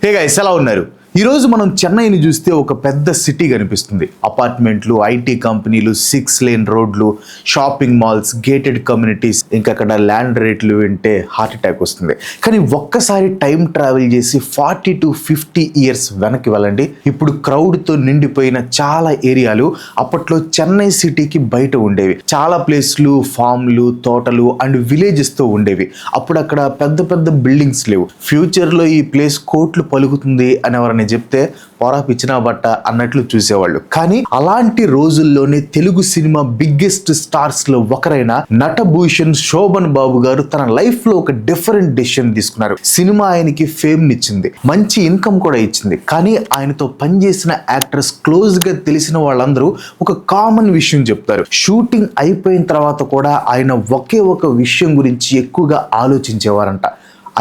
Hey guys, ఎలా ఉన్నారు? ఈరోజు మనం చెన్నైని చూస్తే ఒక పెద్ద సిటీ కనిపిస్తుంది. అపార్ట్మెంట్లు, ఐటీ కంపెనీలు, 6 లేన్ రోడ్లు, షాపింగ్ మాల్స్, గేటెడ్ కమ్యూనిటీస్, ఇంకా అక్కడ ల్యాండ్ రేట్లు వింటే హార్ట్ అటాక్ వస్తుంది. కానీ ఒక్కసారి టైం ట్రావెల్ చేసి 40 to 50 ఇయర్స్ వెనక్కి వెళ్ళండి. ఇప్పుడు క్రౌడ్తో నిండిపోయిన చాలా ఏరియాలు అప్పట్లో చెన్నై సిటీకి బయట ఉండేవి. చాలా ప్లేస్లు, ఫామ్లు, తోటలు అండ్ విలేజెస్తో ఉండేవి. అప్పుడు అక్కడ పెద్ద పెద్ద బిల్డింగ్స్ లేవు. ఫ్యూచర్లో ఈ ప్లేస్ కోట్లు పలుకుతుంది అని ఎవరైనా చెప్తే పొరా పిచ్చినా బట్ట అన్నట్లు చూసేవాళ్ళు. కానీ అలాంటి రోజుల్లోనే తెలుగు సినిమా బిగ్గెస్ట్ స్టార్స్ లో ఒకరైన నటభూషణ్ శోభన్ బాబు గారు తన లైఫ్ లో ఒక డిఫరెంట్ డెసిషన్ తీసుకున్నారు. సినిమా ఆయనకి ఫేమ్ నిచ్చింది, మంచి ఇన్కమ్ కూడా ఇచ్చింది. కానీ ఆయనతో పనిచేసిన యాక్టర్స్, క్లోజ్ గా తెలిసిన వాళ్ళందరూ ఒక కామన్ విషయం చెప్తారు. షూటింగ్ అయిపోయిన తర్వాత కూడా ఆయన ఒకే ఒక విషయం గురించి ఎక్కువగా ఆలోచించేవారంట,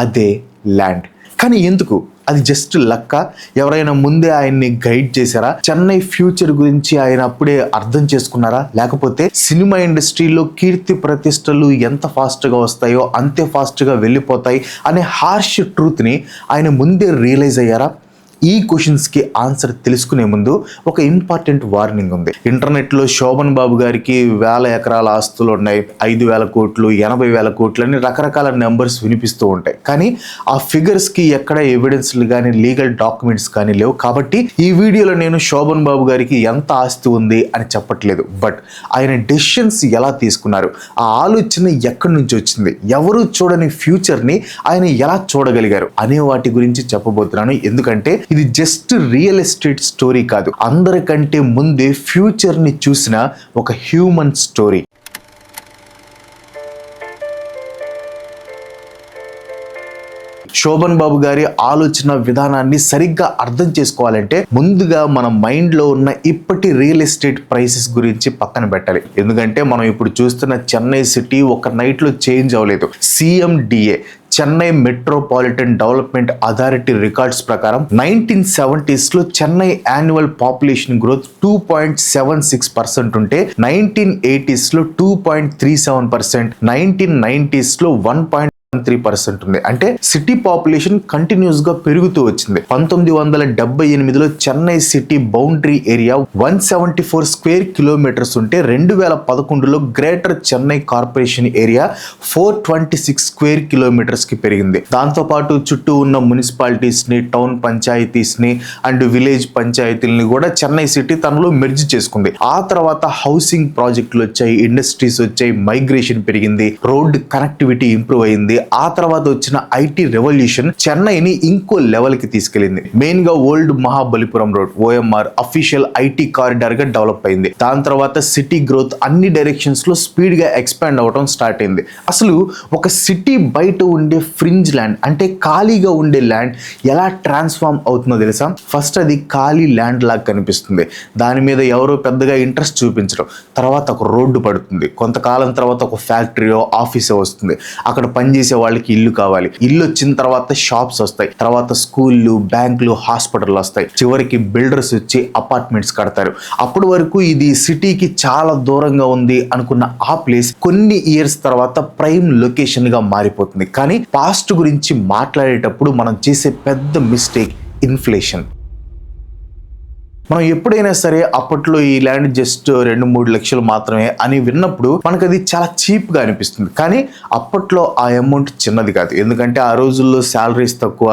అదే ల్యాండ్. కానీ ఎందుకు? అది జస్ట్ లక్క? ఎవరైనా ముందే ఆయన్ని గైడ్ చేశారా? చెన్నై ఫ్యూచర్ గురించి ఆయన అప్పుడే అర్థం చేసుకున్నారా? లేకపోతే సినిమా ఇండస్ట్రీలో కీర్తి ప్రతిష్టలు ఎంత ఫాస్ట్గా వస్తాయో అంతే ఫాస్ట్గా వెళ్ళిపోతాయి అనే హార్ష్ ట్రూత్ని ఆయన ముందే రియలైజ్ అయ్యారా? ఈ క్వశ్చన్స్కి ఆన్సర్ తెలుసుకునే ముందు ఒక ఇంపార్టెంట్ వార్నింగ్ ఉంది. ఇంటర్నెట్లో శోభన్ బాబు గారికి 1000 ఎకరాల ఆస్తులు ఉన్నాయి, 5,000 కోట్లు, 80,000 కోట్లు అని రకరకాల నెంబర్స్ వినిపిస్తూ ఉంటాయి. కానీ ఆ ఫిగర్స్కి ఎక్కడ ఎవిడెన్స్లు కానీ లీగల్ డాక్యుమెంట్స్ కానీ లేవు. కాబట్టి ఈ వీడియోలో నేను శోభన్ బాబు గారికి ఎంత ఆస్తి ఉంది అని చెప్పట్లేదు, బట్ ఆయన డెసిషన్స్ ఎలా తీసుకున్నారు, ఆ ఆలోచన ఎక్కడి నుంచి వచ్చింది, ఎవరు చూడని ఫ్యూచర్ని ఆయన ఎలా చూడగలిగారు అనే వాటి గురించి చెప్పబోతున్నాను. ఎందుకంటే ఇది జస్ట్ రియల్ ఎస్టేట్ స్టోరీ కాదు, అందరికంటే ముందే ఫ్యూచర్ ని చూసిన ఒక హ్యూమన్ స్టోరీ. శోభన్ బాబు గారి ఆలోచన విధానాన్ని సరిగ్గా అర్థం చేసుకోవాలంటే ముందుగా మన మైండ్ లో ఉన్న ఇప్పటి రియల్ ఎస్టేట్ ప్రైసెస్ గురించి పక్కన పెట్టాలి. ఎందుకంటే మనం ఇప్పుడు చూస్తున్న చెన్నై సిటీ ఒక నైట్ లో చేంజ్ అవ్వలేదు. CMDA, Chennai metropolitan development authority records ప్రకారం 1970s లో చెన్నై యాన్యువల్ పాపులేషన్ గ్రోత్ 2.76% ఉంటే 1980s లో 2.37%, 1990s లో 1.3% ఉంది. అంటే సిటీ పాపులేషన్ కంటిన్యూస్ గా పెరుగుతూ వచ్చింది. 1978లో Chennai city boundary area 174 square kilometres ఉంటే 2011లో greater Chennai corporation area 426 square kilometres కి పెరిగింది. దాంతో పాటు చుట్టూ ఉన్న మున్సిపాలిటీస్ ని, టౌన్ పంచాయతీస్ ని అండ్ విలేజ్ పంచాయతీలని కూడా చెన్నై సిటీ తనలో మెర్జ్ చేసుకుంది. ఆ తర్వాత హౌసింగ్ ప్రాజెక్టులు వచ్చాయి, ఇండస్ట్రీస్ వచ్చాయి, మైగ్రేషన్ పెరిగింది, రోడ్ కనెక్టివిటీ ఇంప్రూవ్ అయింది. ఆ తర్వాత వచ్చిన ఐటీ రెవల్యూషన్ చెన్నైని ఇంకో లెవెల్ కి తీసుకెళ్లింది. మెయిన్ గా old Mahabalipuram road OMR official IT corridor గా డెవలప్ అయింది. దాని తర్వాత సిటీ గ్రోత్ అన్ని డైరెక్షన్స్ లో స్పీడ్ గా ఎక్స్పాండ్ అవడం స్టార్ట్ అయింది. అసలు ఒక సిటీ బయట ఉండే ఫ్రింజ్ ల్యాండ్ అంటే ఖాళీగా ఉండే ల్యాండ్ ఎలా ట్రాన్స్ఫార్మ్ అవుతుందో తెలుసా? ఫస్ట్ అది ఖాళీ ల్యాండ్ లాగా కనిపిస్తుంది, దాని మీద ఎవరో పెద్దగా ఇంట్రెస్ట్ చూపించడం. తర్వాత ఒక రోడ్డు పడుతుంది, కొంతకాలం తర్వాత ఒక ఫ్యాక్టరీయో ఆఫీసో వస్తుంది, అక్కడ పనిచేసే వాళ్ళకి ఇల్లు కావాలి, ఇల్లు వచ్చిన తర్వాత షాప్స్ వస్తాయి, తర్వాత స్కూళ్ళు, బ్యాంకులు, హాస్పిటల్ వస్తాయి, చివరికి బిల్డర్స్ వచ్చి అపార్ట్మెంట్స్ కడతారు. అప్పటి వరకు ఇది సిటీకి చాలా దూరంగా ఉంది అనుకున్న ఆ ప్లేస్ కొన్ని ఇయర్స్ తర్వాత ప్రైమ్ లొకేషన్ గా మారిపోతుంది. కానీ పాస్ట్ గురించి మాట్లాడేటప్పుడు మనం చేసే పెద్ద మిస్టేక్ ఇన్ఫ్లేషన్. మనం ఎప్పుడైనా సరే అప్పట్లో ఈ ల్యాండ్ జస్ట్ 2-3 లక్షలు మాత్రమే అని విన్నప్పుడు మనకు అది చాలా చీప్ గా అనిపిస్తుంది. కానీ అప్పట్లో ఆ అమౌంట్ చిన్నది కాదు. ఎందుకంటే ఆ రోజుల్లో శాలరీస్ తక్కువ,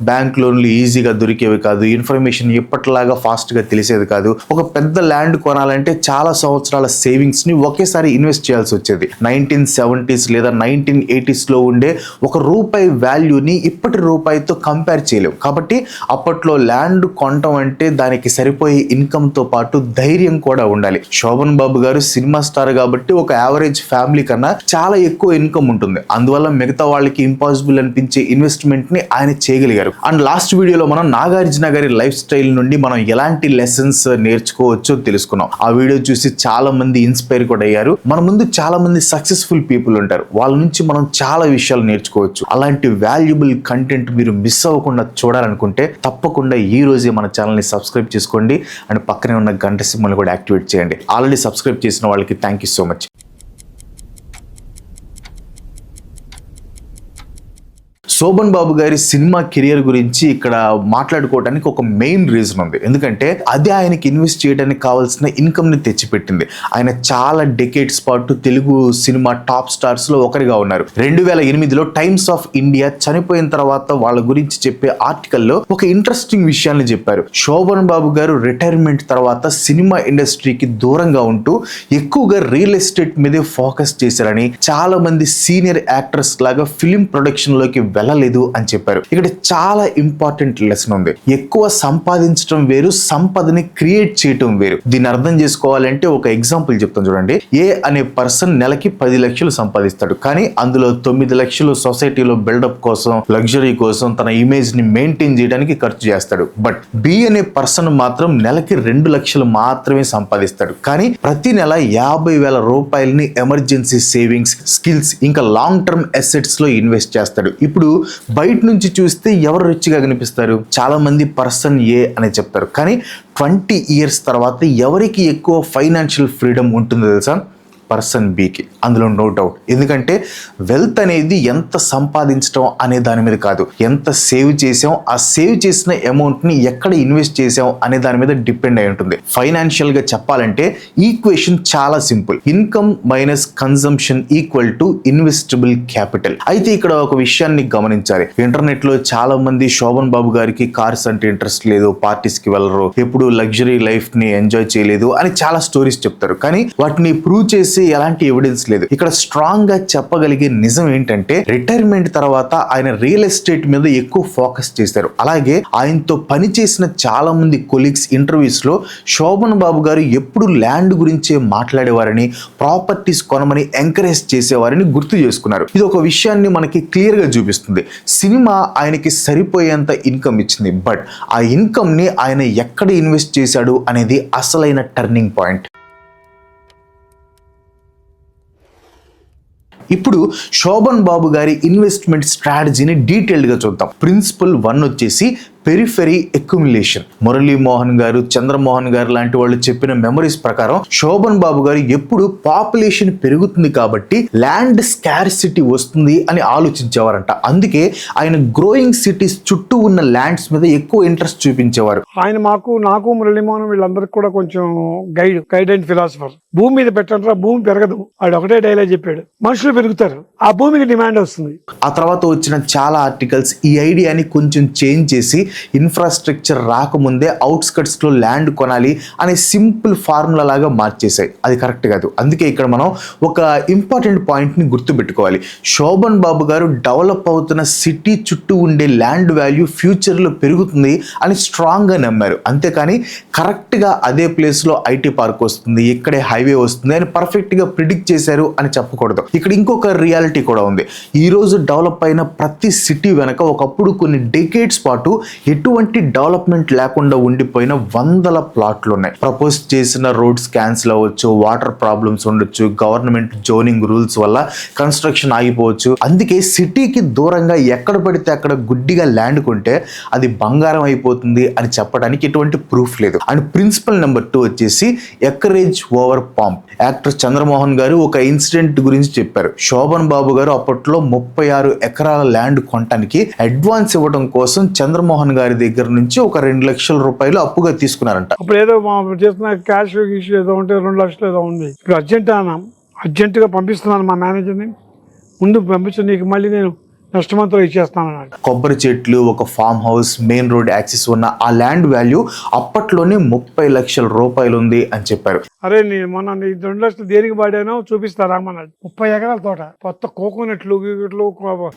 బ్యాంక్ లోన్లు ఈజీగా దొరికేవి కాదు, ఇన్ఫర్మేషన్ ఎప్పటిలాగా ఫాస్ట్ గా తెలిసేది కాదు. ఒక పెద్ద ల్యాండ్ కొనాలంటే చాలా సంవత్సరాల సేవింగ్స్ ని ఒకేసారి ఇన్వెస్ట్ చేయాల్సి వచ్చేది. 1970s లేదా 1980s లో ఉండే ₹1 వాల్యూని ఇప్పటి రూపాయితో కంపేర్ చేయలేవు. కాబట్టి అప్పట్లో ల్యాండ్ కొనటం అంటే దానికి సరిపో ఇన్కమ్ తో పాటు ధైర్యం కూడా ఉండాలి. శోభన్ బాబు గారు సినిమా స్టార్ కాబట్టి ఒక యావరేజ్ ఫ్యామిలీ కన్నా చాలా ఎక్కువ ఇన్కమ్ ఉంటుంది. అందువల్ల మిగతా వాళ్ళకి ఇంపాసిబుల్ అనిపించే ఇన్వెస్ట్మెంట్ ని ఆయన చేయగలిగారు. అండ్ లాస్ట్ వీడియోలో మనం నాగార్జున గారి లైఫ్ స్టైల్ నుండి మనం ఎలాంటి లెసన్స్ నేర్చుకోవచ్చో తెలుసుకున్నాం. ఆ వీడియో చూసి చాలా మంది ఇన్స్పైర్ కూడా అయ్యారు. మన ముందు చాలా మంది సక్సెస్ఫుల్ పీపుల్ ఉంటారు, వాళ్ళ నుంచి మనం చాలా విషయాలు నేర్చుకోవచ్చు. అలాంటి వాల్యుబుల్ కంటెంట్ మీరు మిస్ అవ్వకుండా చూడాలనుకుంటే తప్పకుండా ఈ రోజే మన ఛానల్ ని సబ్స్క్రైబ్ చేసుకోండి అండ్ పక్కనే ఉన్న గంట సింబల్ కూడా యాక్టివేట్ చేయండి. ఆల్రెడీ సబ్స్క్రైబ్ చేసిన వాళ్ళకి thank you so much. Shobhan Babu గారి సినిమా కెరియర్ గురించి ఇక్కడ మాట్లాడుకోవడానికి ఒక మెయిన్ రీజన్ ఉంది. ఎందుకంటే అది ఆయనకి ఇన్వెస్ట్ చేయడానికి కావాల్సిన ఇన్కమ్ ని తెచ్చిపెట్టింది. ఆయన చాలా డెకేడ్స్ పాటు తెలుగు సినిమా టాప్ స్టార్స్ లో ఒకరిగా ఉన్నారు. 2008లో టైమ్స్ ఆఫ్ ఇండియా చనిపోయిన తర్వాత వాళ్ళ గురించి చెప్పే ఆర్టికల్లో ఒక ఇంట్రెస్టింగ్ విషయాన్ని చెప్పారు. శోభన్ బాబు గారు రిటైర్మెంట్ తర్వాత సినిమా ఇండస్ట్రీకి దూరంగా ఉంటూ ఎక్కువగా రియల్ ఎస్టేట్ మీదే ఫోకస్ చేశారని, చాలా మంది సీనియర్ యాక్టర్స్ లాగా ఫిలిం ప్రొడక్షన్ లోకి వెళ్ళలేదు అని చెప్పారు. ఇక్కడ చాలా ఇంపార్టెంట్ లెసన్ ఉంది. ఎక్కువ సంపాదించడం వేరు, సంపదని క్రియేట్ చేయటం వేరు. దీన్ని అర్థం చేసుకోవాలంటే ఒక ఎగ్జాంపుల్ చెప్తాను చూడండి. ఏ అనే పర్సన్ నెలకి 10 లక్షలు సంపాదిస్తాడు, కానీ అందులో 9 లక్షలు సొసైటీలో బిల్డప్ కోసం, లగ్జరీ కోసం, తన ఇమేజ్ ని మెయింటైన్ చేయడానికి ఖర్చు చేస్తాడు. బట్ బి అనే పర్సన్ మాత్రం నెలకి 2 లక్షలు మాత్రమే సంపాదిస్తాడు, కానీ ప్రతి నెల 50,000 రూపాయలని ఎమర్జెన్సీ సేవింగ్స్, స్కిల్స్ ఇంకా లాంగ్ టర్మ్ అసెట్స్ లో ఇన్వెస్ట్ చేస్తాడు. ఇప్పుడు బయట నుంచి చూస్తే ఎవరు రిచ్గా కనిపిస్తారు? చాలా మంది పర్సన్ ఏ అని చెప్తారు, కానీ 20 ఇయర్స్ తర్వాత ఎవరికి ఎక్కువ ఫైనాన్షియల్ ఫ్రీడమ్ ఉంటుందో తెలుసా? పర్సన్ బికి. అందులో నో డౌట్. ఎందుకంటే వెల్త్ అనేది ఎంత సంపాదించడం అనే దాని మీద కాదు, ఎంత సేవ్ చేసాం, ఆ సేవ్ చేసిన అమౌంట్ ని ఎక్కడ ఇన్వెస్ట్ చేసాం అనే దాని మీద డిపెండ్ అయి ఉంటుంది. ఫైనాన్షియల్ గా చెప్పాలంటే ఈక్వేషన్ చాలా simple. Income minus consumption equal to investable capital. అయితే ఇక్కడ ఒక విషయాన్ని గమనించాలి. ఇంటర్నెట్ లో చాలా మంది శోభన్ బాబు గారికి కార్స్ అంటే ఇంట్రెస్ట్ లేదు, పార్టీస్ కి వెళ్ళరు, ఎప్పుడు లగ్జరీ లైఫ్ ని ఎంజాయ్ చేయలేదు అని చాలా స్టోరీస్ చెప్తారు, కానీ వాటిని ప్రూవ్ చేసి ఎలాంటి ఎవిడెన్స్ లేదు. ఇక్కడ స్ట్రాంగ్ గా చెప్పగలిగే నిజం ఏంటంటే రిటైర్మెంట్ తర్వాత ఆయన రియల్ ఎస్టేట్ మీద ఎక్కువ ఫోకస్ చేశారు. అలాగే ఆయనతో పనిచేసిన చాలా మంది కొలీగ్స్ ఇంటర్వ్యూస్ లో శోభన్ బాబు గారు ఎప్పుడు ల్యాండ్ గురించే మాట్లాడేవారని, ప్రాపర్టీస్ కొనమని ఎంకరేజ్ చేసేవారని గుర్తు చేసుకున్నారు. ఇది ఒక విషయాన్ని మనకి క్లియర్ గా చూపిస్తుంది. సినిమా ఆయనకి సరిపోయేంత ఇన్కమ్ ఇచ్చింది, బట్ ఆ ఇన్కమ్ ని ఆయన ఎక్కడ ఇన్వెస్ట్ చేశాడు అనేది అసలైన టర్నింగ్ పాయింట్. ఇప్పుడు శోభన్ బాబు గారి ఇన్వెస్ట్మెంట్ స్ట్రాటజీని డీటెయిల్డ్గా చూద్దాం. ప్రిన్సిపల్ 1 వచ్చేసి పెరిఫెరీ అక్యుములేషన్. మురళీ మోహన్ గారు, చంద్రమోహన్ గారు లాంటి వాళ్ళు చెప్పిన మెమరీస్ ప్రకారం శోభన్ బాబు గారు ఎప్పుడు పాపులేషన్ పెరుగుతుంది కాబట్టి ల్యాండ్ స్కార్సిటీ వస్తుంది అని ఆలోచించేవారంట. అందుకే ఆయన గ్రోయింగ్ సిటీస్ చుట్టూ ఉన్న ల్యాండ్స్ మీద ఎక్కువ ఇంట్రెస్ట్ చూపించేవారు. ఆయన నాకు మురళీ మోహన్ వీళ్ళందరికీ కూడా కొంచెం గైడ్ అండ్ ఫిలాసఫర్. భూమి మీద పెట్టంటారా, భూమి పెరగదు, వాడు ఒకటే డైలాగ్ చెప్పాడు, మనుషులు పెరుగుతారు, ఆ భూమికి డిమాండ్ వస్తుంది. ఆ తర్వాత వచ్చిన చాలా ఆర్టికల్స్ ఈ ఐడియాని కొంచెం చేంజ్ చేసి ఇన్ఫ్రాస్ట్రక్చర్ రాకముందే అవుట్స్కట్స్ లో ల్యాండ్ కొనాలి అనే సింపుల్ ఫార్ములా లాగా మార్చేశాయి. అది కరెక్ట్ కాదు. అందుకే ఇక్కడ మనం ఒక ఇంపార్టెంట్ పాయింట్ ని గుర్తుపెట్టుకోవాలి. శోభన్ బాబు గారు డెవలప్ అవుతున్న సిటీ చుట్టూ ఉండే ల్యాండ్ వాల్యూ ఫ్యూచర్ లో పెరుగుతుంది అని స్ట్రాంగ్ గా నమ్మారు. అంతేకాని కరెక్ట్ గా అదే ప్లేస్ లో ఐటీ పార్క్ వస్తుంది, ఇక్కడే హైవే వస్తుంది అని పర్ఫెక్ట్ గా ప్రిడిక్ట్ చేశారు అని చెప్పకూడదు. ఇక్కడ ఇంకొక రియాలిటీ కూడా ఉంది. ఈ రోజు డెవలప్ అయిన ప్రతి సిటీ వెనక ఒకప్పుడు కొన్ని డెకేడ్స్ పాటు ఎటువంటి డెవలప్మెంట్ లేకుండా ఉండిపోయిన 100 ప్లాట్లు ఉన్నాయి. ప్రపోజ్ చేసిన రోడ్స్ క్యాన్సిల్ అవ్వచ్చు, వాటర్ ప్రాబ్లమ్స్ ఉండొచ్చు, గవర్నమెంట్ జోనింగ్ రూల్స్ వల్ల కన్స్ట్రక్షన్ ఆగిపోవచ్చు. అందుకే సిటీకి దూరంగా ఎక్కడ పడితే అక్కడ గుడ్డిగా ల్యాండ్ కొంటే అది బంగారం అయిపోతుంది అని చెప్పడానికి ఎటువంటి ప్రూఫ్ లేదు. అండ్ ప్రిన్సిపల్ నెంబర్ 2 వచ్చేసి acreage over pomp. Actor Chandramohan గారు ఒక ఇన్సిడెంట్ గురించి చెప్పారు. శోభన్ బాబు గారు అప్పట్లో 36 ఎకరాల ల్యాండ్ కొనడానికి అడ్వాన్స్ ఇవ్వడం కోసం చంద్రమోహన్ గారి దగ్గర నుంచి ఒక 2 లక్షల రూపాయలు అప్పుగా తీసుకున్నారంట. అప్పుడు ఏదో చేస్తున్న క్యాష్ ఇష్యూ ఏదో ఉంటే 2 లక్షలు ఏదో ఉంది. ఇప్పుడు అర్జెంటుగా పంపిస్తున్నాను మా మేనేజర్ని, ముందు పంపించు, నీకు మళ్ళీ నేను నెక్స్ట్ మంత్ లో ఇచ్చేస్తాను అన్నాడు. కొబ్బరి చెట్లు, ఒక farm house, main road access ఉన్న ఆ ల్యాండ్ వాల్యూ అప్పట్లోనే 30 లక్షల రూపాయలు ఉంది అని చెప్పారు. అరే నేను మొన్న 2 లక్షలు దేనికి వాడానో చూపిస్తారా అన్నాడు. 30 ఎకరాల తోట, కొత్త కోకోనట్లు.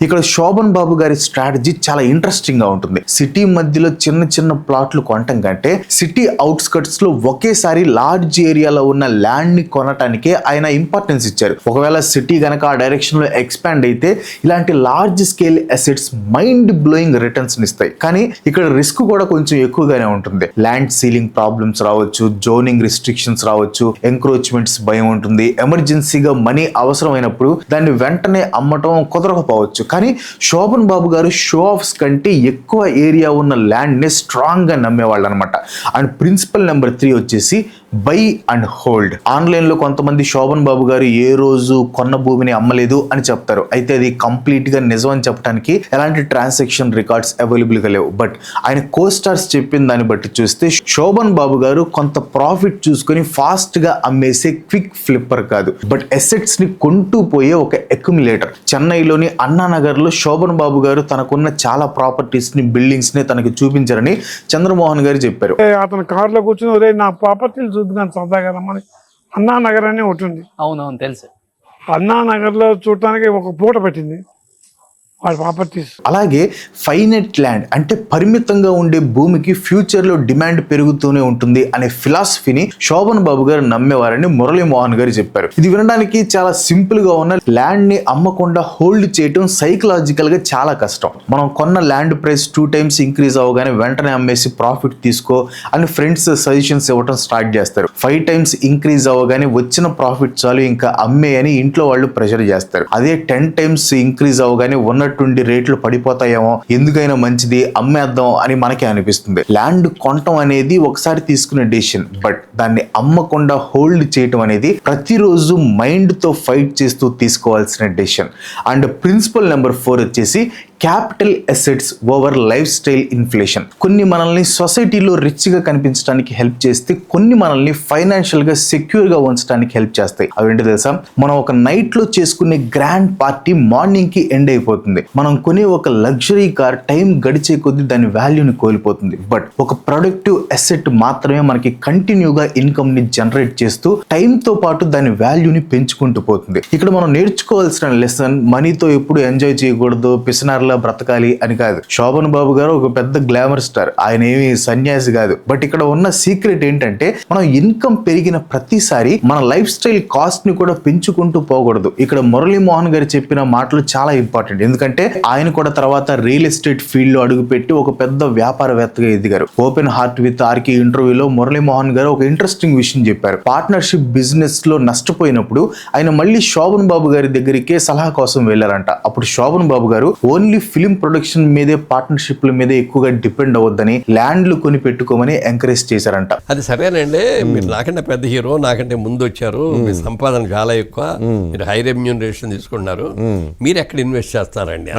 ఇక్కడ శోభన్ బాబు గారి స్ట్రాటజీ చాలా ఇంట్రెస్టింగ్ గా ఉంటుంది. సిటీ మధ్యలో చిన్న చిన్న ప్లాట్లు కొనటం కంటే సిటీ అవుట్స్కట్స్ లో ఒకేసారి లార్జ్ ఏరియాలో ఉన్న ల్యాండ్ ని కొనటానికే ఆయన ఇంపార్టెన్స్ ఇచ్చారు. ఒకవేళ సిటీ గనక ఆ డైరెక్షన్ లో ఎక్స్పాండ్ అయితే ఇలాంటి large scale assets mind blowing returns ఇస్తాయి. కానీ ఇక్కడ రిస్క్ కూడా కొంచెం ఎక్కువగానే ఉంటుంది. ల్యాండ్ సీలింగ్ ప్రాబ్లమ్స్ రావచ్చు, జోనింగ్ రిస్ట్రిక్షన్స్ రావచ్చు, ఎంక్రోచ్మెంట్స్ భయం ఉంటుంది, ఎమర్జెన్సీగా మనీ అవసరమైనప్పుడు దాన్ని వెంటనే అమ్మటం కుదరకపోవచ్చు. కానీ శోభన్ బాబు గారు షో ఆఫ్స్ కంటే ఎక్కువ ఏరియా ఉన్న ల్యాండ్ ని స్ట్రాంగ్ గా నమ్మేవాళ్ళు అనమాట. అండ్ ప్రిన్సిపల్ నెంబర్ 3 వచ్చేసి బై అండ్ హోల్డ్. ఆన్లైన్ లో కొంతమంది శోభన్ బాబు గారు ఏ రోజు కొన్న భూమిని అమ్మలేదు అని చెప్తారు. అయితే అది కంప్లీట్ గా నిజం అమ్మని చెప్పడానికి ఎలాంటి ట్రాన్సాక్షన్ రికార్డ్స్ అవైలబుల్ గా లేవు. బట్ ఆయన కోస్టార్స్ చెప్పిన దాన్ని బట్టి చూస్తే శోభన్ బాబు గారు కొంత ప్రాఫిట్ చూసుకొని ఫాస్ట్ గా అమ్మేసే క్విక్ ఫ్లిప్పర్ కాదు, బట్ అసెట్స్ ని కొంటూ పోయే ఒక అక్యుములేటర్. చెన్నైలోని అన్నానగర్ లో శోభన్ బాబు గారు తనకున్న చాలా ప్రాపర్టీస్ ని, బిల్డింగ్స్ ని తనకి చూపించారని చంద్రమోహన్ గారు చెప్పారు. అతను కారులో కూర్చొని ఒరే నా ప్రాపర్టీలు చూద్దాను సరదాగా రమ్మని అన్నానగర్ అని ఒకటి ఉంది. అవునవును తెలుసు. అన్నానగర్ లో చూడటానికి ఒక పూట పెట్టింది వాడి ప్రాపర్టీస్. అలాగే ఫైనైట్ ల్యాండ్ అంటే పరిమితంగా ఉండే భూమికి ఫ్యూచర్ లో డిమాండ్ పెరుగుతూనే ఉంటుంది అనే ఫిలాసఫీని శోభన్ బాబు గారు నమ్మేవారని మురళీమోహన్ గారు చెప్పారు. ఇది వినడానికి చాలా సింపుల్ గా ఉన్న ల్యాండ్ ని అమ్మకుండా హోల్డ్ చేయడం సైకలాజికల్ గా చాలా కష్టం. మనం కొన్న ల్యాండ్ ప్రైస్ 2 times ఇంక్రీజ్ అవగానే వెంటనే అమ్మేసి ప్రాఫిట్ తీసుకో అని ఫ్రెండ్స్ సజెషన్స్ ఇవ్వడం స్టార్ట్ చేస్తారు. 5 times ఇంక్రీజ్ అవగానే వచ్చిన ప్రాఫిట్ చాలు ఇంకా అమ్మే అని ఇంట్లో వాళ్ళు ప్రెషర్ చేస్తారు. అదే 10 times ఇంక్రీజ్ అవగానే ఉన్నట్టుండి రేట్లు పడిపోతాయేమో, ఎందుకైనా మంచిది అమ్మేద్దాం అని మనకి అనిపిస్తుంది. ల్యాండ్ కొనటం అనేది ఒకసారి తీసుకునే డెసిషన్, బట్ దాన్ని అమ్మకుండా హోల్డ్ చేయటం అనేది ప్రతిరోజు మైండ్ తో ఫైట్ చేస్తూ తీసుకోవాల్సిన డెసిషన్. అండ్ ప్రిన్సిపల్ నెంబర్ 4 వచ్చేసి capital assets over life style inflation. కొన్ని మనల్ని సొసైటీలో రిచ్ గా కనిపించడానికి హెల్ప్ చేస్తే, కొన్ని మనల్ని ఫైనాన్షియల్ గా సెక్యూర్ గా ఉంచడానికి హెల్ప్ చేస్తాయి. అవేంటి తెలుసా? మనం ఒక నైట్ లో చేసుకునే గ్రాండ్ పార్టీ మార్నింగ్ కి ఎండ్ అయిపోతుంది. మనం కొనే ఒక లగ్జరీ కార్ టైం గడిచే కొద్దీ దాని వాల్యూని కోల్పోతుంది. బట్ ఒక ప్రొడక్టివ్ అసెట్ మాత్రమే మనకి కంటిన్యూగా ఇన్కమ్ ని జనరేట్ చేస్తూ టైం తో పాటు దాని వాల్యూని పెంచుకుంటూ పోతుంది. ఇక్కడ మనం నేర్చుకోవాల్సిన లెసన్ మనీతో ఎప్పుడు ఎంజాయ్ చేయకూడదు, పిసినార్ బ్రతకాలి అని కాదు. శోభన్ బాబు గారు ఒక పెద్ద గ్లామర్ స్టార్, ఆయన ఏమి సన్యాసి కాదు. బట్ ఇక్కడ ఉన్న సీక్రెట్ ఏంటంటే మనం ఇన్కమ్ పెరిగిన ప్రతిసారి మన లైఫ్ స్టైల్ కాస్ట్ ని కూడా పెంచుకుంటూ పోకూడదు. ఇక్కడ మురళీమోహన్ గారు చెప్పిన మాటలు చాలా ఇంపార్టెంట్, ఎందుకంటే ఆయన కూడా తర్వాత రియల్ ఎస్టేట్ ఫీల్డ్ లో అడుగుపెట్టి ఒక పెద్ద వ్యాపారవేత్తగా ఎదిగారు. ఓపెన్ హార్ట్ విత్ ఆర్కి ఇంటర్వ్యూలో మురళీమోహన్ గారు ఒక ఇంట్రెస్టింగ్ విషయం చెప్పారు. పార్ట్నర్షిప్ బిజినెస్ లో నష్టపోయినప్పుడు ఆయన మళ్ళీ శోభన్ బాబు గారి దగ్గరికే సలహా కోసం వెళ్ళారంట. అప్పుడు శోభన్ బాబు గారు ఓన్లీ ఫిలిం ప్రొడక్షన్ మీదే, పార్ట్నర్షిప్ల మీదే ఎక్కువగా డిపెండ్ అవ్వద్దని ల్యాండ్లు కొని పెట్టుకోమని ఎంకరేజ్ చేశారంట. అది సరేనండి, మీరు నాకంటే పెద్ద హీరో, నాకంటే ముందు వచ్చారు, మీ సంపాదన చాలా ఎక్కువ, మీరు హై రెమ్యూనరేషన్ తీసుకున్నారు, మీరు ఎక్కడ ఇన్వెస్ట్ చేస్తారండి?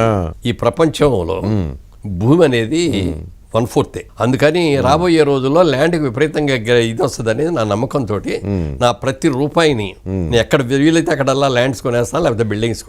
ఈ ప్రపంచంలో భూమి అనేది 1/4. అందుకని రాబోయే రోజుల్లో ల్యాండ్కి విపరీతంగా ఇది వస్తుంది అనేది నా నమ్మకంతో నా ప్రతి రూపాయిని ఎక్కడ వీలైతే అక్కడల్లా ల్యాండ్స్ కొనేస్తాను, లేకపోతే బిల్డింగ్స్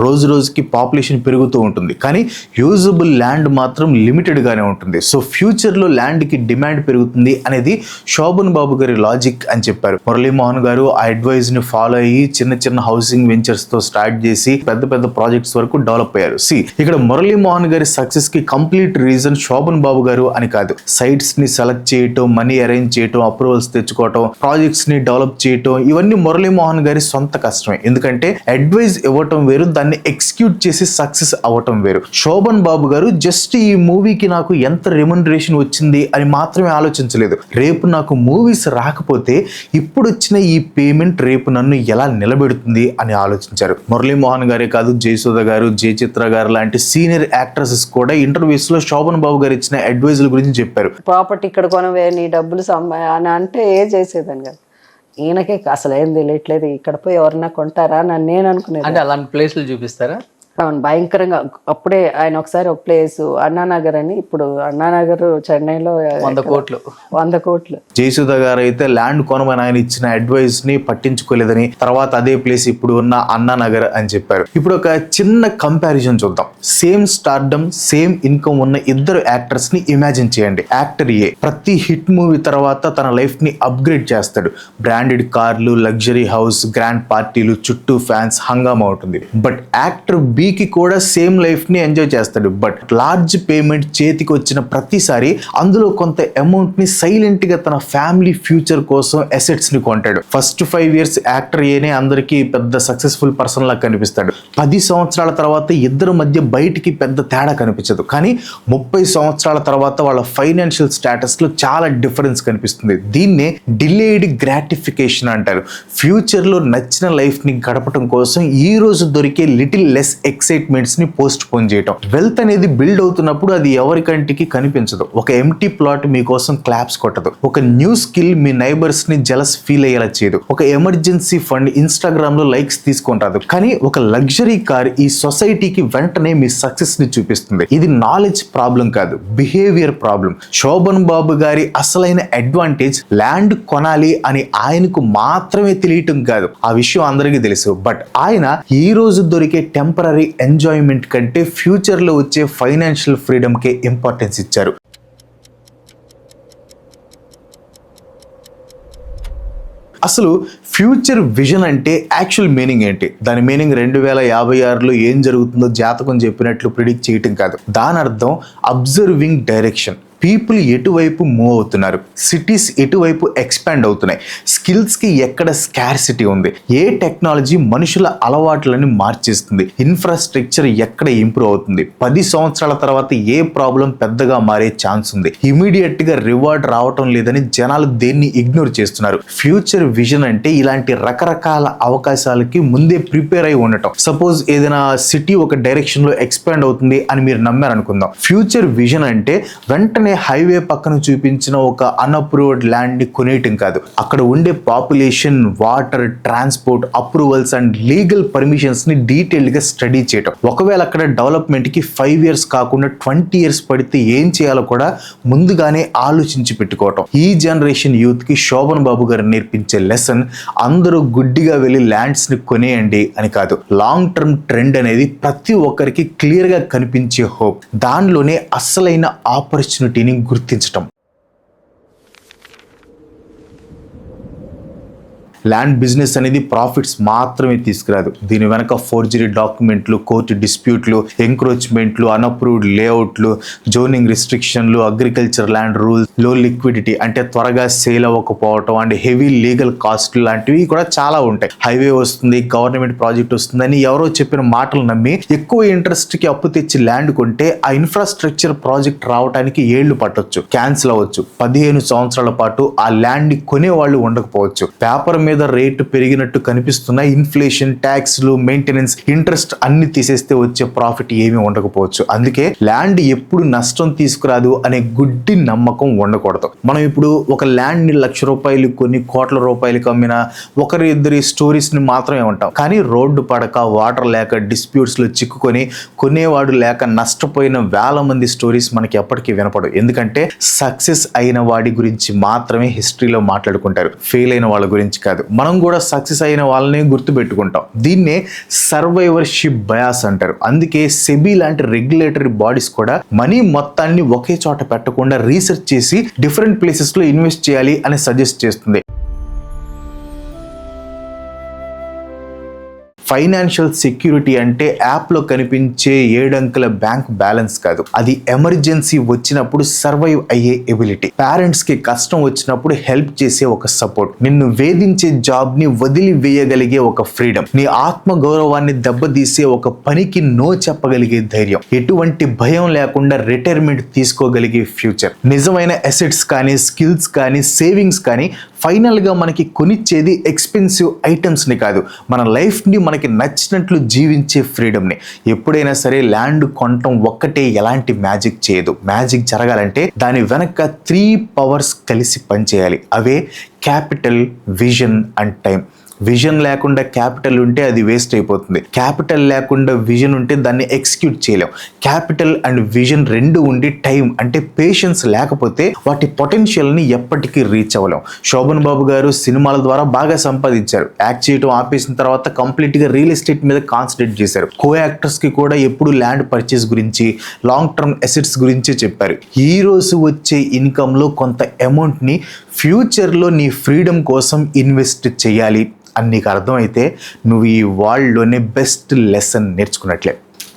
రోజు రోజుకి పాపులేషన్ పెరుగుతూ ఉంటుంది, కానీ యూజబుల్ ల్యాండ్ మాత్రం లిమిటెడ్ గానే ఉంటుంది. సో ఫ్యూచర్ లో ల్యాండ్ కి డిమాండ్ పెరుగుతుంది అనేది శోభన్ బాబు గారి లాజిక్ అని చెప్పారు. మురళీమోహన్ గారు ఆ అడ్వైజ్ ని ఫాలో అయ్యి చిన్న చిన్న హౌసింగ్ వెంచర్స్ తో స్టార్ట్ చేసి పెద్ద పెద్ద ప్రాజెక్ట్స్ వరకు డెవలప్ అయ్యారు. ఇక్కడ మురళీమోహన్ గారి సక్సెస్ కి కంప్లీట్ రీజన్ శోభన్ బాబు గారు అని కాదు. సైట్స్ ని సెలెక్ట్ చేయటం, మనీ అరేంజ్ చేయటం, అప్రూవల్స్ తెచ్చుకోవటం, ప్రాజెక్ట్స్ ని డెవలప్ చేయటం, ఇవన్నీ మురళీమోహన్ గారి సొంత కష్టమే. ఎందుకంటే అడ్వైజ్ ఇవ్వటం వేరు, దాన్ని ఎగ్జిక్యూట్ చేసి సక్సెస్ అవ్వటం వేరు. శోభన్ బాబు గారు జస్ట్ ఈ మూవీకి నాకు ఎంత రెమ్యునరేషన్ వచ్చింది అని మాత్రమే ఆలోచించలేదు. రేపు నాకు మూవీస్ రాకపోతే ఇప్పుడు వచ్చిన ఈ పేమెంట్ రేపు నన్ను ఎలా నిలబెడుతుంది అని ఆలోచించారు. మురళీమోహన్ గారే కాదు, జయసుధ గారు, జయచిత్ర గారు లాంటి సీనియర్ యాక్ట్రెసెస్ కూడా ఇంటర్వ్యూస్ లో శోభన్ బాబు గారు ఇచ్చిన అడ్వైజుల గురించి చెప్పారు. ప్రాపర్టీ ఇక్కడ కొనవే, నీ డబ్బులు అని అంటే ఏ చేసేదాన్ని కదా. ఈయనకే అసలు ఏం తెలియట్లేదు, ఇక్కడ పోయి ఎవరన్నా కొంటారా అని నేను అనుకునేది. అంటే అలాంటి ప్లేస్లు చూపిస్తారా? అవును, భయంకరంగా. అప్పుడే ఆయన ఒకసారి ఒక ప్లేస్ అన్నానగర్ అని, ఇప్పుడు అన్నానగర్ చెన్నైలో 100 కోట్లు. జయసుధ గారు అయితే ల్యాండ్ కొనమని ఆయన ఇచ్చిన అడ్వైస్ ని పట్టించుకోలేదని, తర్వాత అదే ప్లేస్ ఇప్పుడు ఉన్న అన్నానగర్ అని చెప్పారు. ఇప్పుడు ఒక చిన్న కంపారిజన్ చూద్దాం. సేమ్ స్టార్డమ్, సేమ్ ఇన్కమ్ ఉన్న ఇద్దరు యాక్టర్స్ ని ఇమాజిన్ చేయండి. యాక్టర్ ఏ ప్రతి హిట్ మూవీ తర్వాత తన లైఫ్ ని అప్గ్రేడ్ చేస్తాడు. బ్రాండెడ్ కార్లు, లగ్జరీ హౌస్, గ్రాండ్ పార్టీలు, చుట్టూ ఫ్యాన్స్, హంగామా ఉంటుంది. బట్ యాక్టర్ బి కి కూడా సేమ్ లైఫ్ ని ఎంజాయ్ చేస్తాడు. బట్ లార్జ్ పేమెంట్ చేతికి వచ్చిన ప్రతిసారి అందులో కొంత అమౌంట్ ని సైలెంట్ గా తన ఫ్యామిలీ ఫ్యూచర్ కోసం అసెట్స్ ని కొంటాడు. ఫస్ట్ 5 years యాక్టర్ ఏనే అందరికీ పెద్ద సక్సెస్ఫుల్ పర్సన్ లా కనిపిస్తాడు. 10 సంవత్సరాల తర్వాత ఇద్దరు మధ్య బయటికి పెద్ద తేడా కనిపించదు, కానీ 30 సంవత్సరాల తర్వాత వాళ్ళ ఫైనాన్షియల్ స్టేటస్ లో చాలా డిఫరెన్స్ కనిపిస్తుంది. దీన్నే డిలేడ్ గ్రాటిఫికేషన్ అంటారు. ఫ్యూచర్ లో నచ్చిన లైఫ్ ని గడపడం కోసం ఈ రోజు దొరికే లిటిల్ లెస్ ఎక్సైట్మెంట్స్ ని పోస్ట్ పోన్ చేయటం. వెల్త్ అనేది బిల్డ్ అవుతున్నప్పుడు అది ఎవరి కంటికి కనిపించదు. ఒక ఎంటీ ప్లాట్ మీకోసం క్లాప్స్ కొట్టదు. ఒక న్యూ స్కిల్ మీ నైబర్స్ ని జలస్ ఫీల్ అయ్యేలా చేయదు. ఒక ఎమర్జెన్సీ ఫండ్ ఇన్స్టాగ్రామ్ లో లైక్స్ తీసుకుంటారు. కానీ ఒక లగ్జరీ కార్ ఈ సొసైటీకి వెంటనే మీ సక్సెస్ ని చూపిస్తుంది. ఇది నాలెడ్జ్ ప్రాబ్లం కాదు, బిహేవియర్ ప్రాబ్లం. శోభన్ బాబు గారి అసలైన అడ్వాంటేజ్ ల్యాండ్ కొనాలి అని ఆయనకు మాత్రమే తెలియటం కాదు, ఆ విషయం అందరికీ తెలుసు. బట్ ఆయన ఈ రోజు దొరికే టెంపరరీ ఎంజాయ్మెంట్ కంటే ఫ్యూచర్ లో వచ్చే ఫైనాన్షియల్ ఫ్రీడమ్ కే ఇంపార్టెన్స్ ఇచ్చారు. అసలు ఫ్యూచర్ విజన్ అంటే యాక్చువల్ మీనింగ్ ఏంటి? దాని మీనింగ్ 2056లో ఏం జరుగుతుందో జాతకం చెప్పినట్లు ప్రిడిక్ట్ చేయటం కాదు. దాని అర్థం అబ్జర్వింగ్ డైరెక్షన్. పీపుల్ ఎటువైపు మూవ్ అవుతున్నారు, సిటీస్ ఎటువైపు ఎక్స్పాండ్ అవుతున్నాయి, స్కిల్స్కి ఎక్కడ స్కార్సిటీ ఉంది, ఏ టెక్నాలజీ మనుషుల అలవాట్లని మార్చేస్తుంది, ఇన్ఫ్రాస్ట్రక్చర్ ఎక్కడ ఇంప్రూవ్ అవుతుంది, 10 సంవత్సరాల తర్వాత ఏ ప్రాబ్లం పెద్దగా మారే ఛాన్స్ ఉంది, ఇమీడియట్గా రివార్డ్ రావటం లేదని జనాలు దేన్ని ఇగ్నోర్ చేస్తున్నారు. ఫ్యూచర్ విజన్ అంటే ఇలాంటి రకరకాల అవకాశాలకి ముందే ప్రిపేర్ అయి ఉండటం. సపోజ్ ఏదైనా సిటీ ఒక డైరెక్షన్లో ఎక్స్పాండ్ అవుతుంది అని మీరు నమ్మారనుకుందాం. ఫ్యూచర్ విజన్ అంటే వెంటనే హైవే పక్కన చూపించిన ఒక అన్అప్రూవ్డ్ ల్యాండ్ ని కొనేయటం కాదు, అక్కడ ఉండే population, water, transport, approvals and legal permissions ని డీటెయిల్డ్ గా స్టడీ చేయటం. ఒకవేళ అక్కడ డెవలప్మెంట్ కి 5 years కాకుండా 20 years పడితే ఏం చేయాలో కూడా ముందుగానే ఆలోచించి పెట్టుకోవటం. ఈ జనరేషన్ యూత్ కి శోభన్ బాబు గారు నేర్పించే లెసన్ అందరూ గుడ్డిగా వెళ్ళి ల్యాండ్స్ ని కొనేయండి అని కాదు. లాంగ్ టర్మ్ ట్రెండ్ అనేది ప్రతి ఒక్కరికి క్లియర్ గా కనిపించే హోప్, దానిలోనే అసలైన ఆపర్చునిటీని గుర్తించటం. ల్యాండ్ బిజినెస్ అనేది ప్రాఫిట్స్ మాత్రమే తీసుకురాదు. దీని వెనక ఫోర్జరీ డాక్యుమెంట్లు, కోర్టు డిస్ప్యూట్లు, ఎంక్రోచ్మెంట్లు, అన్అప్రూవ్డ్ లేఅవుట్లు, జోనింగ్ రిస్ట్రిక్షన్లు, అగ్రికల్చర్ ల్యాండ్ రూల్స్, లో లిక్విడిటీ అంటే త్వరగా సేల్ అవ్వకపోవటం అండ్ హెవీ లీగల్ కాస్ట్లు లాంటివి కూడా చాలా ఉంటాయి. హైవే వస్తుంది, గవర్నమెంట్ ప్రాజెక్ట్ వస్తుందని ఎవరో చెప్పిన మాటలు నమ్మి ఎక్కువ ఇంట్రెస్ట్ కి అప్పు తెచ్చి ల్యాండ్ కొంటే ఆ ఇన్ఫ్రాస్ట్రక్చర్ ప్రాజెక్ట్ రావడానికి ఏళ్లు పట్టొచ్చు, క్యాన్సిల్ అవ్వచ్చు. 15 సంవత్సరాల పాటు ఆ ల్యాండ్ ని కొనేవాళ్ళు ఉండకపోవచ్చు. పేపర్ మీద రేటు పెరిగినట్టు కనిపిస్తున్న ఇన్ఫ్లేషన్, ట్యాక్స్లు, మెయింటెనెన్స్, ఇంట్రెస్ట్ అన్ని తీసేస్తే వచ్చే ప్రాఫిట్ ఏమీ ఉండకపోవచ్చు. అందుకే ల్యాండ్ ఎప్పుడు నష్టం తీసుకురాదు అనే గుడ్డి నమ్మకం ఉండకూడదు. మనం ఇప్పుడు ఒక ల్యాండ్ ని ₹1,00,000 కొన్ని కోట్ల రూపాయలకి అమ్మిన ఒకరిద్దరి స్టోరీస్ ని మాత్రమే ఉంటాం. కానీ రోడ్డు పడక, వాటర్ లేక, డిస్ప్యూట్స్ లో చిక్కుకొని కొనేవాడు లేక నష్టపోయిన వేల మంది స్టోరీస్ మనకి ఎప్పటికీ వినపడవు. ఎందుకంటే సక్సెస్ అయిన వాడి గురించి మాత్రమే హిస్టరీలో మాట్లాడుకుంటారు, ఫెయిల్ అయిన వాళ్ళ గురించి కాదు. మనం కూడా సక్సెస్ అయిన వాళ్ళని గుర్తుపెట్టుకుంటాం. దీన్నే సర్వైవర్షిప్ బయాస్ అంటారు. అందుకే సెబీ లాంటి రెగ్యులేటరీ బాడీస్ కూడా మనీ మొత్తాన్ని ఒకే చోట పెట్టకుండా రీసెర్చ్ చేసి డిఫరెంట్ ప్లేసెస్ లో ఇన్వెస్ట్ చేయాలి అని సజెస్ట్ చేస్తుంది. ఫైనాన్షియల్ సెక్యూరిటీ అంటే యాప్లో కనిపించే 7 అంకెల బ్యాంక్ బ్యాలెన్స్ కాదు, అది ఎమర్జెన్సీ వచ్చినప్పుడు సర్వైవ్ అయ్యే ఎబిలిటీ, పేరెంట్స్ కి కష్టం వచ్చినప్పుడు హెల్ప్ చేసే ఒక సపోర్ట్, నిన్ను వేధించే జాబ్ ని వదిలి వేయగలిగే ఒక ఫ్రీడమ్, నీ ఆత్మ గౌరవాన్ని దెబ్బతీసే ఒక పనికి నో చెప్పగలిగే ధైర్యం, ఎటువంటి భయం లేకుండా రిటైర్మెంట్ తీసుకోగలిగే ఫ్యూచర్. నిజమైన అసెట్స్ కానీ, స్కిల్స్ కానీ, సేవింగ్స్ కానీ ఫైనల్ గా మనకి కొనిచ్చేది ఎక్స్పెన్సివ్ ఐటమ్స్ ని కాదు, మన లైఫ్ ని మనకి నచ్చినట్లు జీవించే ఫ్రీడమ్ ని. ఎప్పుడైనా సరే ల్యాండ్ కొనటం ఒక్కటే ఎలాంటి మ్యాజిక్ చేయదు. మ్యాజిక్ జరగాలంటే దాని వెనక 3 పవర్స్ కలిసి పనిచేయాలి. అవే capital, vision and time. Vision లేకుండా క్యాపిటల్ ఉంటే అది వేస్ట్ అయిపోతుంది. క్యాపిటల్ లేకుండా విజన్ ఉంటే దాన్ని ఎగ్జిక్యూట్ చేయలేం. క్యాపిటల్ అండ్ విజన్ రెండు ఉండి టైం అంటే పేషెన్స్ లేకపోతే వాటి పొటెన్షియల్ని ఎప్పటికీ రీచ్ అవ్వలేం. శోభన్ బాబు గారు సినిమాల ద్వారా బాగా సంపాదించారు. యాక్ట్ చేయడం ఆపేసిన తర్వాత కంప్లీట్గా రియల్ ఎస్టేట్ మీద కాన్సన్ట్రేట్ చేశారు. కో యాక్టర్స్కి కూడా ఎప్పుడు ల్యాండ్ పర్చేస్ గురించి, లాంగ్ టర్మ్ అసెట్స్ గురించి చెప్పారు. ఈ రోజు వచ్చే ఇన్కంలో కొంత అమౌంట్ని ఫ్యూచర్లో నీ ఫ్రీడమ్ కోసం ఇన్వెస్ట్ చేయాలి అని నీకు అర్థమైతే నువ్వు ఈ వరల్డ్లోనే బెస్ట్ లెసన్ నేర్చుకున్నట్లే.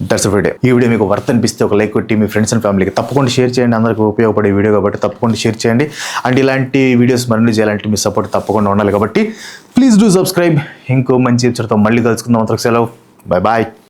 That's a video. ఈ వీడియో మీకు వర్త్ అనిపిస్తే ఒక లైక్ కొట్టి మీ ఫ్రెండ్స్ అండ్ ఫ్యామిలీకి తప్పకుండా షేర్ చేయండి. అందరికీ ఉపయోగపడే వీడియో కాబట్టి తప్పకుండా షేర్ చేయండి. అండ్ ఇలాంటి వీడియోస్ మరిన్ని చేయాలంటే మీ సపోర్ట్ తప్పకుండా ఉండాలి కాబట్టి ప్లీజ్ డూ సబ్స్క్రైబ్. ఇంకో మంచి ఎపిసోడ్తో మళ్ళీ కలుసుకుందాం. అంతకు సెలవు. Bye bye.